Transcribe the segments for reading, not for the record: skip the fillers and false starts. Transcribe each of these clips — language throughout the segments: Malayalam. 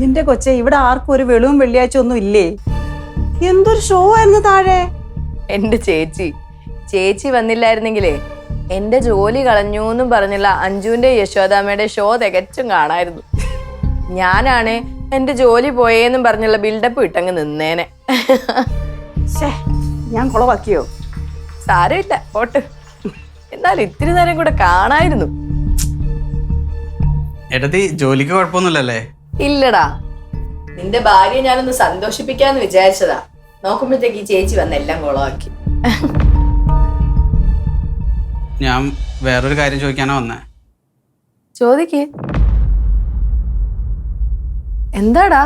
നിന്റെ കൊച്ചെ ഇവിടെ ആർക്കും ഒരു വെളിവും വെള്ളിയാഴ്ച ഒന്നും ഇല്ലേ? എന്തൊരു ഷോ ആയിരുന്നു താഴെ. എന്റെ ചേച്ചി വന്നില്ലായിരുന്നെങ്കിലേ എന്റെ ജോലി കളഞ്ഞു എന്നും പറഞ്ഞുള്ള അഞ്ജുവിന്റെ യശോദാമ്മയുടെ ഷോ തികച്ചും കാണായിരുന്നു. ഞാനാണ് എന്റെ ജോലി പോയേന്നും പറഞ്ഞുള്ള ബിൽഡപ്പ് ഇട്ടങ്ങ് നിന്നേനെ. ഞാൻ കുളവാക്കിയോ? സാരമില്ല, പോട്ട്. എന്നാൽ ഇത്തിരി നേരം കൂടെ കാണായിരുന്നു. ഏട്ടത്തി ജോലിക്ക് കുഴപ്പമൊന്നുമില്ലല്ലേ? ഇല്ലടാ, നിന്റെ ഭാര്യയെ ഞാനൊന്ന് സന്തോഷിപ്പിക്കാന്ന് വിചാരിച്ചതാ. നോക്കുമ്പോഴത്തേക്ക് ഈ ചേച്ചി വന്ന് എല്ലാം കുളമാക്കി. ഞാൻ വേറൊരു കാര്യം ചോദിക്കാനാ വന്നേ. ചോദിക്ക്. എന്താടാ?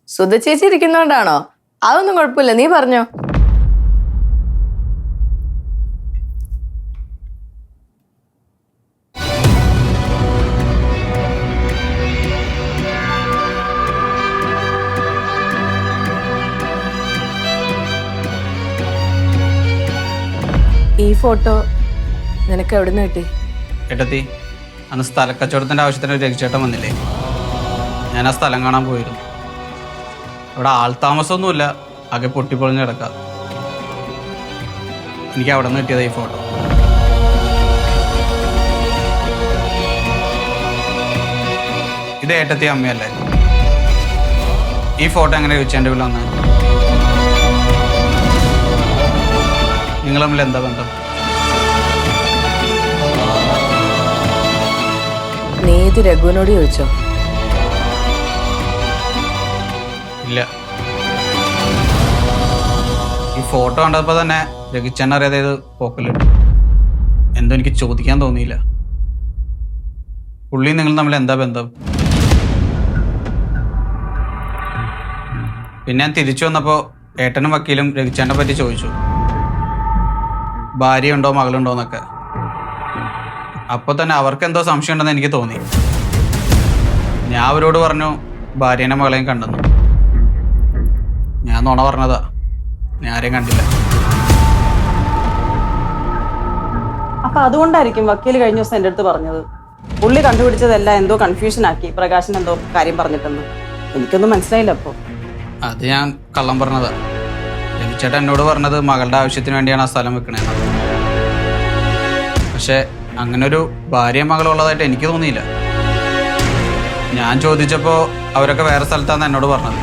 സുധ ചേച്ചി ഇരിക്കുന്നോണ്ടാണോ? അതൊന്നും കുഴപ്പമില്ല, നീ പറഞ്ഞോ. ഈ ഫോട്ടോ നിനക്ക് എവിടുന്ന് കിട്ടി? ഏട്ടത്തി, അന്ന് സ്ഥലക്കച്ചവടത്തിൻ്റെ ആവശ്യത്തിന് രഘുചേട്ടൻ വന്നില്ലേ? ഞാൻ ആ സ്ഥലം കാണാൻ പോയിരുന്നു. അവിടെ ആൾ താമസമൊന്നുമില്ല, ആകെ പൊട്ടിപ്പൊളിഞ്ഞ് കിടക്കാം. എനിക്ക് അവിടെ നിന്ന് കിട്ടിയത് ഈ ഫോട്ടോ. ഇത് ഏട്ടത്തി അമ്മയല്ലേ? ഈ ഫോട്ടോ എങ്ങനെ രഘുചേട്ടൻ്റെ വീട്ടിൽ വന്നത്? നിങ്ങൾ തമ്മിൽ എന്താ ബന്ധം? നീ ഇത് രഘുവിനോട് ചോദിച്ചോ? ഇല്ല. ഈ ഫോട്ടോ കണ്ടപ്പോൾ തന്നെ രഘുചേട്ടൻ അറിയാതെ ഇത് പോക്കലിട്ടു. എന്തോ എനിക്ക് ചോദിക്കാൻ തോന്നിയില്ല. പുള്ളി നിങ്ങൾ തമ്മിൽ എന്താ ബന്ധം? പിന്നെ ഞാൻ തിരിച്ചു വന്നപ്പോൾ ഏട്ടനും വക്കീലും രഘുചേട്ടനെ പറ്റി ചോദിച്ചു, ഭാര്യയുണ്ടോ മകളുണ്ടോ എന്നൊക്കെ. അപ്പോൾ തന്നെ അവർക്ക് എന്തോ സംശയം ഉണ്ടെന്ന് എനിക്ക് തോന്നി. ഞാൻ അവരോട് പറഞ്ഞു ഭാര്യേനെ മകളെയും കണ്ടെന്നു. ഞാൻ നുണ പറഞ്ഞതാ, ഞാൻ ആരെയും കണ്ടില്ല. അപ്പൊ അതുകൊണ്ടായിരിക്കും വക്കീൽ കഴിഞ്ഞ ദിവസം എൻ്റെ അടുത്ത് പറഞ്ഞത് പുള്ളി കണ്ടുപിടിച്ചതെല്ലാം എന്തോ കൺഫ്യൂഷൻ ആക്കി പ്രകാശൻ എന്തോ കാര്യം പറഞ്ഞിട്ടെന്ന്. എനിക്കൊന്നും മനസ്സിലായില്ല. അപ്പോൾ അത് ഞാൻ കള്ളം പറഞ്ഞതാ. രഘുചേട്ടൻ എന്നോട് പറഞ്ഞത് മകളുടെ ആവശ്യത്തിന് വേണ്ടിയാണ് ആ സ്ഥലം വെക്കണേന്ന്. പക്ഷെ അങ്ങനൊരു ഭാര്യ മകളുള്ളതായിട്ട് എനിക്ക് തോന്നിയില്ല. ഞാൻ ചോദിച്ചപ്പോൾ അവരൊക്കെ വേറെ സ്ഥലത്താണ് എന്നോട് പറഞ്ഞത്.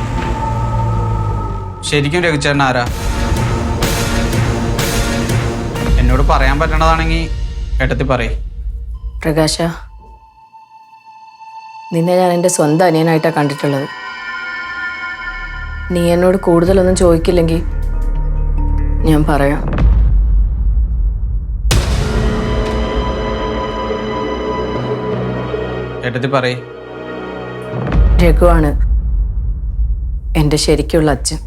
ശരിക്കും രഘുചേട്ടൻ ആരാ? എന്നോട് പറയാൻ പറ്റണതാണെങ്കിൽ ഏട്ടത്തി പറയ്. പ്രകാശ, നിന്നെ ഞാൻ എൻ്റെ സ്വന്തം അനിയനായിട്ടാണ് കണ്ടിട്ടുള്ളത്. നീ എന്നോട് കൂടുതലൊന്നും ചോദിക്കില്ലെങ്കിൽ ഞാൻ പറയാം. ഏട്ടത്തി പറയ്. രഘുവാണ് എൻ്റെ ശരിക്കുള്ള അച്ഛൻ.